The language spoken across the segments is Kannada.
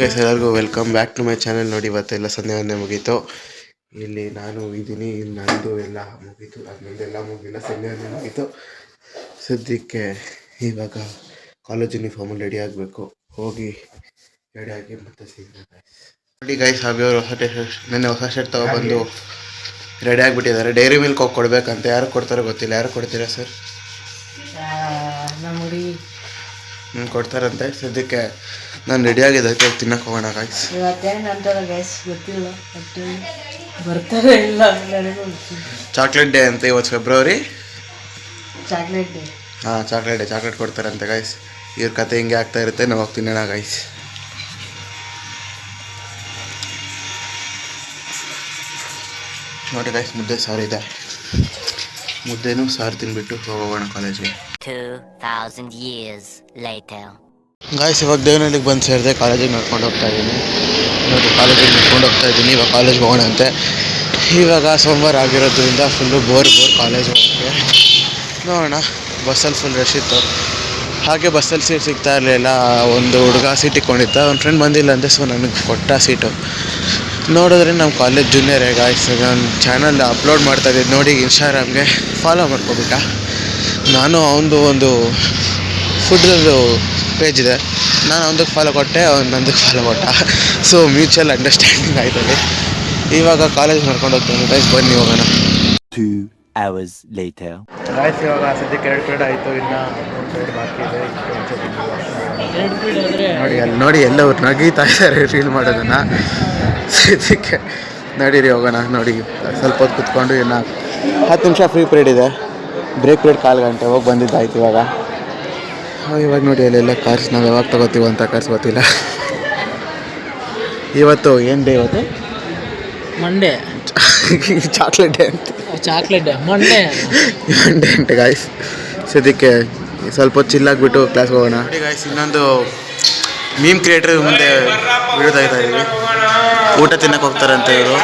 ಗೈಸ್ ಎಲ್ಲರಿಗೂ welcome back to my channel. ನೋಡಿ ಇವತ್ತೆಲ್ಲ ಸಂಧ್ಯಾವಂದನೆ ಮುಗೀತು. ಇಲ್ಲಿ ನಾನು ಇದ್ದೀನಿ, ನಂದು ಎಲ್ಲ ಮುಗೀತು. ಅದನ್ನೆಲ್ಲ ಮುಗಿಲ್ಲ, ಸಂಧ್ಯಾವಂದನೆ ಮುಗೀತು. ಸದ್ಯಕ್ಕೆ ಇವಾಗ ಕಾಲೇಜ್ ಯೂನಿಫಾರ್ಮಲ್ಲಿ ರೆಡಿ ಆಗಬೇಕು. ಹೋಗಿ ರೆಡಿ ಆಗಿ ಮತ್ತೆ ಸಿಗೋಣ ಗೈಸ್. ನೋಡಿ ಗೈಸ್, ಹಾಬಿಯವರು ನೆನ್ನೆ ಹೊಸ ಶರ್ಟ್ ತೊಗೊಬಂದು ರೆಡಿ ಆಗಿಬಿಟ್ಟಿದ್ದಾರೆ. ಡೈರಿ ಮಿಲ್ಕ್ ಹೋಗಿ ಕೊಡಬೇಕಂತ. ಯಾರು ಕೊಡ್ತಾರೋ ಗೊತ್ತಿಲ್ಲ. ಯಾರು ಕೊಡ್ತೀರಾ ಸರ್? ಕೊಡ್ತಾರಂತೆ. ಸದ್ಯಕ್ಕೆ ನಾನು ರೆಡಿ ಆಗಿದ್ದಕ್ಕೆ ತಿನ್ನಕ್ಕೆ ಹೋಗೋಣ ಗೈಸ್. ಚಾಕ್ಲೇಟ್ ಡೇ ಅಂತ ಇವತ್ತು ಫೆಬ್ರವರಿ. Chocolate day. ಹಾಂ, ಚಾಕ್ಲೇಟ್ ಡೇ. ಚಾಕ್ಲೇಟ್ ಕೊಡ್ತಾರಂತೆ ಗೈಸ್. ಇವ್ರ ಕತೆ ಹಿಂಗೆ ಆಗ್ತಾ ಇರುತ್ತೆ. ನಾವು ಹೋಗಿ ತಿನ್ನೋಣ ಗೈಸ್. ನೋಡಿ ಗೈಸ್, ಮುದ್ದೆ ಸಾರು ಇದೆ. ಮುದ್ದೆನೂ ಸಾರು ತಿನ್ಬಿಟ್ಟು ಹೋಗೋಣ ಕಾಲೇಜಿಗೆ. 2000 years later. ಗಾಯ್ಸ್, ಇವಾಗ ದೇವನಹಳ್ಳಿಗೆ ಬಂದು ಸೇರಿದೆ. ಕಾಲೇಜಿಗೆ ನಡ್ಕೊಂಡು ಹೋಗ್ತಾ ಇದ್ದೀನಿ. ನೋಡಿ, ಕಾಲೇಜಿಗೆ ನಡ್ಕೊಂಡು ಹೋಗ್ತಾ ಇದ್ದೀನಿ. ಇವಾಗ ಕಾಲೇಜ್ಗೆ ಹೋಗೋಣ ಅಂತೆ. ಇವಾಗ ಸೋಮವಾರ ಆಗಿರೋದ್ರಿಂದ ಫುಲ್ಲು ಬೋರ್ ಕಾಲೇಜ್ ಹೋಗೋಕ್ಕೆ. ನೋಡೋಣ. ಬಸ್ಸಲ್ಲಿ ಫುಲ್ ರಶ್ ಇತ್ತು. ಹಾಗೆ ಬಸ್ಸಲ್ಲಿ ಸೀಟ್ ಸಿಗ್ತಾ ಇರಲಿಲ್ಲ. ಒಂದು ಹುಡುಗ ಸೀಟ್ ಇಟ್ಕೊಂಡಿದ್ದ. ಒಂದು ಫ್ರೆಂಡ್ ಬಂದಿಲ್ಲ ಅಂತೆ, ಸೊ ನನಗೆ ಕೊಟ್ಟ ಸೀಟು. ನೋಡಿದ್ರೆ ನಮ್ಮ ಕಾಲೇಜ್ ಜೂನಿಯರೇ ಗಾಯ್ಸ್. ನಾನು ಚಾನಲ್ ಅಪ್ಲೋಡ್ ಮಾಡ್ತಾಯಿದ್ದೆ ನೋಡಿ, ಇನ್ಸ್ಟಾಗ್ರಾಮ್ಗೆ ಫಾಲೋ ಮಾಡ್ಕೊಬೇಕಾ. ನಾನು ಅವನದು ಒಂದು ಫುಡ್ದು ಪೇಜ್ ಇದೆ. ನಾನು ಅವನದಕ್ಕೆ ಫಾಲೋ ಕೊಟ್ಟೆ, ಅವ್ನು ನಂದಕ್ಕೆ ಫಾಲೋ ಕೊಟ್ಟ. ಸೊ ಮ್ಯೂಚುವಲ್ ಅಂಡರ್ಸ್ಟ್ಯಾಂಡಿಂಗ್ ಆಯ್ತದೆ. ಇವಾಗ ಕಾಲೇಜ್ ಮಾಡ್ಕೊಂಡು ಹೋಗ್ತಾನೆ ಗೈಸ್. ಬನ್ನಿ ಹೋಗೋಣ. 2 hours later. ಗಾಯ್ಸ್, ಇವಾಗ ಸದ್ಯಕ್ಕೆ 2 ಪೀರಿಯಡ್ ಆಯಿತು. ಇನ್ನು 3 ಪೀರಿಯಡ್ ಬಾಕಿ ಇದೆ. ನೋಡಿ ಅಲ್ಲಿ ನೋಡಿ, ಎಲ್ಲವರು ನಗೀತಾ ಇದ್ದಾರೆ ರೀಲ್ ಮಾಡೋದನ್ನು. ಸದ್ಯಕ್ಕೆ ನಡೀರಿ ಹೋಗೋಣ. ನೋಡಿ, ಸ್ವಲ್ಪ ಹೊತ್ತು ಕುತ್ಕೊಂಡು ಇನ್ನು 10 ನಿಮಿಷ ಫ್ರೀ ಪೀರಿಯಡ್ ಇದೆ. ಬ್ರೇಕ್ ಪೀರಿಯಡ್ 1/4 ಗಂಟೆ ಹೋಗಿ ಬಂದಿದ್ದಾಯ್ತು. ಇವಾಗ ನೋಡಿ, ಅಲ್ಲೆಲ್ಲ ಕಾರ್ಸ್ ನಾವು ಯಾವಾಗ ತಗೋತೀವೋ ಅಂತ ಕಾರ್ಸ್ ಗೊತ್ತಿಲ್ಲ. ಇವತ್ತು ಏನು ಡೇ? ಇವತ್ತು ಮಂಡೇ. ಚಾಕ್ಲೇಟ್ ಡೇ ಅಂತ. ಚಾಕ್ಲೇಟ್ ಡೇ ಮಂಡೇ ಅಂತೆ ಗಾಯ್ಸ್. ಸದ್ಯಕ್ಕೆ ಸ್ವಲ್ಪ ಹೊತ್ತು ಚಿಲ್ಲಾಗಿಬಿಟ್ಟು ಕ್ಲಾಸ್ಗೆ ಹೋಗೋಣ. ನೋಡಿ ಗಾಯ್ಸ್, ಇನ್ನೊಂದು ಮೀಮ್ ಕ್ರಿಯೇಟರ್ ಮುಂದೆ ವಿಡಿಯೋ ತೆಗಿತಾ ಇದ್ದೀವಿ. ಊಟ ತಿನ್ನಕ್ಕೆ ಹೋಗ್ತಾರಂತೆ ಇವರು.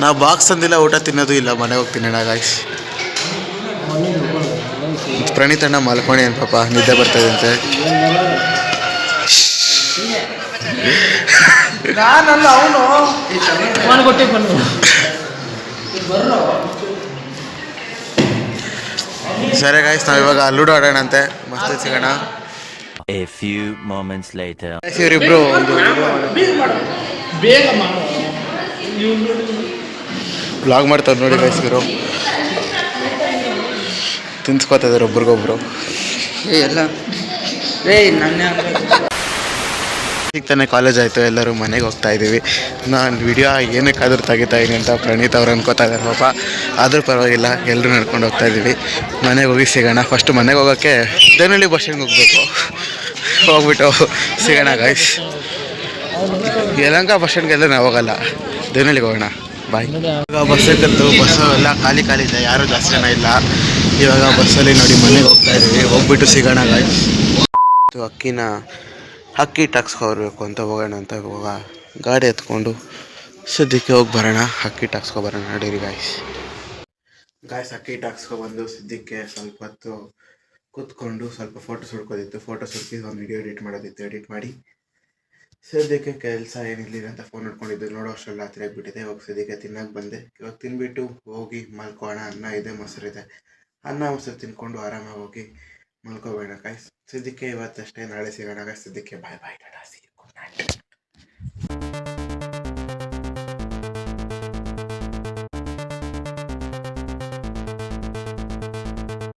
ನಾವು ಬಾಕ್ಸ್ ತಂದಿಲ್ಲ, ಊಟ ತಿನ್ನೋದು ಇಲ್ಲ. ಮನೆಗೆ ಹೋಗಿ ತಿನ್ನೋಣ ಗಾಯ್ಸ್. ಪ್ರಣೀತ್ ಅಣ್ಣ ಮಲ್ಕೊಂಡಿ ಏನು ಪಾಪ, ನಿದ್ದೆ ಬರ್ತಾಯಿದಂತೆ. ಸರಿ ಗಾಯ್ಸ್, ನಾವು ಇವಾಗ ಲೂಡೋ ಆಡೋಣಂತೆ. ಮಸ್ತ್ ಸಿಗೋಣ. A few moments later. ಇವರಿಬ್ರು ಬ್ಲಾಗ್ ಮಾಡ್ತಾರೆ ನೋಡಿ ಗೈಸ್. ಇವರು ತಿನ್ಸ್ಕೊತಾ ಇದ್ದಾರೆ ಒಬ್ರಿಗೊಬ್ರು. ಈಗ ತಾನೇ ಕಾಲೇಜ್ ಆಯಿತು. ಎಲ್ಲರೂ ಮನೆಗೆ ಹೋಗ್ತಾ ಇದ್ದೀವಿ. ನಾನು ವಿಡಿಯೋ ಏನಕ್ಕಾದ್ರೂ ತೆಗಿತಾ ಇದ್ದೀನಿ ಅಂತ ಪ್ರಣೀತ್ ಅವ್ರು ಅನ್ಕೋತಾ ಇದ್ದಾರೆ ಪಾಪ. ಆದರೂ ಪರವಾಗಿಲ್ಲ, ಎಲ್ಲರೂ ನಡ್ಕೊಂಡು ಹೋಗ್ತಾ ಇದ್ದೀವಿ. ಮನೆಗೆ ಹೋಗಿ ಸಿಗೋಣ. ಫಸ್ಟು ಮನೆಗೆ ಹೋಗೋಕ್ಕೆ ದೇವನಹಳ್ಳಿ ಬಸ್ ಸ್ಟ್ಯಾಂಡ್ಗೆ ಹೋಗಬೇಕು. ಹೋಗ್ಬಿಟ್ಟು ಸಿಗೋಣ ಗೈಸ್. ಯಲಹಂಕ ಬಸ್ ಸ್ಟ್ಯಾಂಡ್ಗೆಲ್ಲ ನಾವು ಹೋಗಲ್ಲ, ದೇವನಹಳ್ಳಿಗೆ ಹೋಗೋಣ. ಬಾಯ್. ಇವಾಗ ಬಸ್ ಸಿಕ್ಕತ್ತು. ಬಸ್ಸು ಎಲ್ಲ ಖಾಲಿ ಇದೆ, ಯಾರೂ ಜಾಸ್ತಿ ಜನ ಇಲ್ಲ. ಇವಾಗ ಬಸ್ಸಲ್ಲಿ ನೋಡಿ ಮನೆಗೆ ಹೋಗ್ತಾ ಇದ್ದೀವಿ. ಹೋಗ್ಬಿಟ್ಟು ಸಿಗೋಣ ಗಾಯ್ಸ್. ಅಕ್ಕಿ ಟಾಕ್ಸ್ಕೊಬರ್ಬೇಕು ಅಂತ ಹೋಗೋಣ ಅಂತ ಇವಾಗ ಗಾಡಿ ಎತ್ಕೊಂಡು ಸದ್ಯಕ್ಕೆ ಹೋಗಿ ಬರೋಣ. ಅಕ್ಕಿ ಟಾಕ್ಸ್ಕೊಬರೋಣ ನಡೀರಿ ಗಾಯ್ಸ್. ಅಕ್ಕಿ ಟಾಕ್ಸ್ಕೊಬಂದು ಸದ್ಯಕ್ಕೆ ಸ್ವಲ್ಪ ಹೊತ್ತು ಕೂತ್ಕೊಂಡು ಸ್ವಲ್ಪ ಫೋಟೋಸ್ ಹುಡ್ಕೋದಿತ್ತು. ಫೋಟೋಸ್ ಹುಡುಕಿ ಒಂದು ವಿಡಿಯೋ ಎಡಿಟ್ ಮಾಡೋದಿತ್ತು. ಎಡಿಟ್ ಮಾಡಿ ಸದ್ಯಕ್ಕೆ ಕೆಲಸ ಏನಿಲ್ಲ ಅಂತ ಫೋನ್ ನೋಡ್ಕೊಂಡಿದ್ದು. ನೋಡೋ ಅಷ್ಟೆಲ್ಲ ರಾತ್ರಿ ಆಗಿಬಿಟ್ಟಿದೆ. ಇವಾಗ ಸದ್ಯಕ್ಕೆ ತಿನ್ನಕ್ಕೆ ಬಂದೆ. ಇವಾಗ ತಿನ್ಬಿಟ್ಟು ಹೋಗಿ ಮಲ್ಕೋಣ. ಅನ್ನ ಇದೆ, ಮೊಸರಿದೆ. ಅನ್ನ ಮೊಸರು ತಿನ್ಕೊಂಡು ಆರಾಮಾಗಿ ಹೋಗಿ ಮಲ್ಕೋಬೇಡ ಗಾಯ್ಸ್. ಸದ್ಯಕ್ಕೆ ಇವತ್ತಷ್ಟೇ, ನಾಳೆ ಸಿಗೋಣ ಗಾಯ್ಸ್. ಸದ್ಯಕ್ಕೆ ಬಾಯ್ ಬಾಯ್, ಟಾಟಾ, ಸಿ ಯು.